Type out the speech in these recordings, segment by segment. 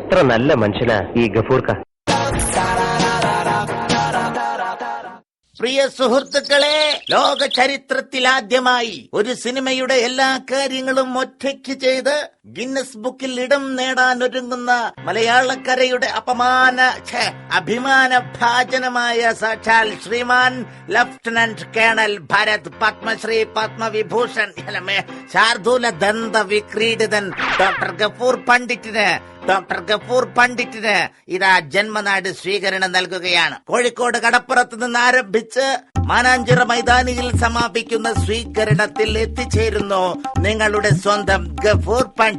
എത്ര നല്ല മനുഷ്യനാ ഈ ഗഫൂർക്ക. പ്രിയ സുഹൃത്തുക്കളെ, ലോക ചരിത്രത്തിലാദ്യമായി ഒരു സിനിമയുടെ എല്ലാ കാര്യങ്ങളും ഒറ്റയ്ക്ക് ചെയ്ത് ഗിന്നസ് ബുക്കിൽ ഇടം നേടാൻ ഒരുങ്ങുന്ന മലയാളക്കരയുടെ അഭിമാന ഭാജനമായ സാക്ഷാൽ ശ്രീമാൻ ലഫ്റ്റനന്റ് കേണൽ ഭരത് പത്മശ്രീ പത്മവിഭൂഷൺ ശാർദൂല ദന്ത വിക്രീഡിതൻ ഡോക്ടർ ഗഫൂർ പണ്ഡിറ്റിന് ഇതാ ജന്മനാട് സ്വീകരണം നൽകുകയാണ്. കോഴിക്കോട് കടപ്പുറത്ത് നിന്ന് ആരംഭിച്ച് മാനാഞ്ചിറ മൈതാനിയിൽ സമാപിക്കുന്ന സ്വീകരണത്തിൽ എത്തിച്ചേരുന്നു നിങ്ങളുടെ സ്വന്തം ഗഫൂർ പണ്ഡിറ്റ്.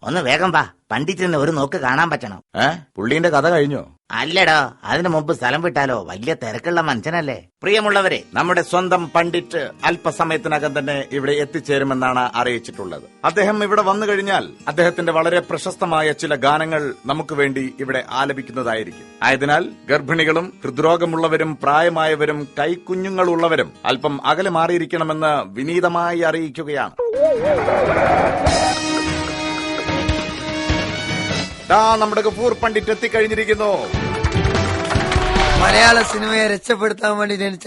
ഒന്ന് വേഗം വാ, പണ്ഡിറ്റിന് ഒരു നോക്ക് കാണാൻ പറ്റണം. പുള്ളീന്റെ കഥ കഴിഞ്ഞോ? അല്ലടോ, അതിനു മുമ്പ് സ്ഥലം വിട്ടാലോ, വലിയ തിരക്കുള്ള മനുഷ്യനല്ലേ. പ്രിയമുള്ളവരെ, നമ്മുടെ സ്വന്തം പണ്ഡിറ്റ് അല്പസമയത്തിനകം തന്നെ ഇവിടെ എത്തിച്ചേരുമെന്നാണ് അറിയിച്ചിട്ടുള്ളത്. അദ്ദേഹം ഇവിടെ വന്നു കഴിഞ്ഞാൽ അദ്ദേഹത്തിന്റെ വളരെ പ്രശസ്തമായ ചില ഗാനങ്ങൾ നമുക്ക് വേണ്ടി ഇവിടെ ആലപിക്കുന്നതായിരിക്കും. ആയതിനാൽ ഗർഭിണികളും ഹൃദ്രോഗമുള്ളവരും പ്രായമായവരും കൈക്കുഞ്ഞുങ്ങളുള്ളവരും അല്പം അകലെ മാറിയിരിക്കണമെന്ന് വിനീതമായി അറിയിക്കുകയാണ്. നമ്മുടെ ഗഫൂർ പണ്ഡിറ്റ് എത്തിക്കഴിഞ്ഞിരിക്കുന്നു. മലയാള സിനിമയെ രക്ഷപ്പെടുത്താൻ വേണ്ടി ജനിച്ച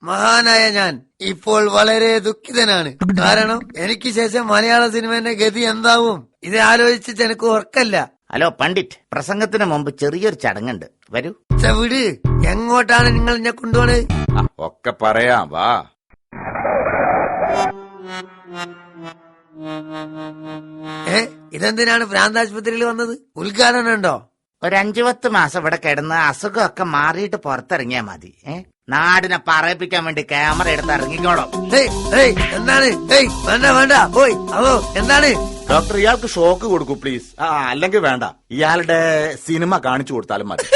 മഹാനായ ഞാൻ ഇപ്പോൾ വളരെ ദുഃഖിതനാണ്. കാരണം എനിക്ക് ശേഷം മലയാള സിനിമയുടെ ഗതി എന്താവും ഇത് ആലോചിച്ചിട്ട് എനിക്ക് ഉറക്കല്ല. ഹലോ പണ്ഡിറ്റ്, പ്രസംഗത്തിന് മുമ്പ് ചെറിയൊരു ചടങ്ങുണ്ട്, വരൂ. വിട്, എങ്ങോട്ടാണ് നിങ്ങൾ എന്നെ കൊണ്ടുപോണത്? ഒക്കെ പറയാം, വാ. ഇതെന്തിനാണ് ഭ്രാന്താശുപത്രിയിൽ വന്നത്? ഉദ്ഘാടനം ഉണ്ടോ? ഒരു 5-10 മാസം ഇവിടെ കിടന്ന് അസുഖമൊക്കെ മാറിയിട്ട് പുറത്തിറങ്ങിയാ മതി. നാടിനെ പറയിപ്പിക്കാൻ വേണ്ടി ക്യാമറ എടുത്ത് ഇറങ്ങിക്കോളാം. എന്താണ്? വേണ്ട പോയി. അതോ എന്താണ്? ഡോക്ടർ, ഇയാൾക്ക് ഷോക്ക് കൊടുക്കൂ പ്ലീസ്. അല്ലെങ്കിൽ വേണ്ട, ഇയാളുടെ സിനിമ കാണിച്ചു കൊടുത്താലും മതി.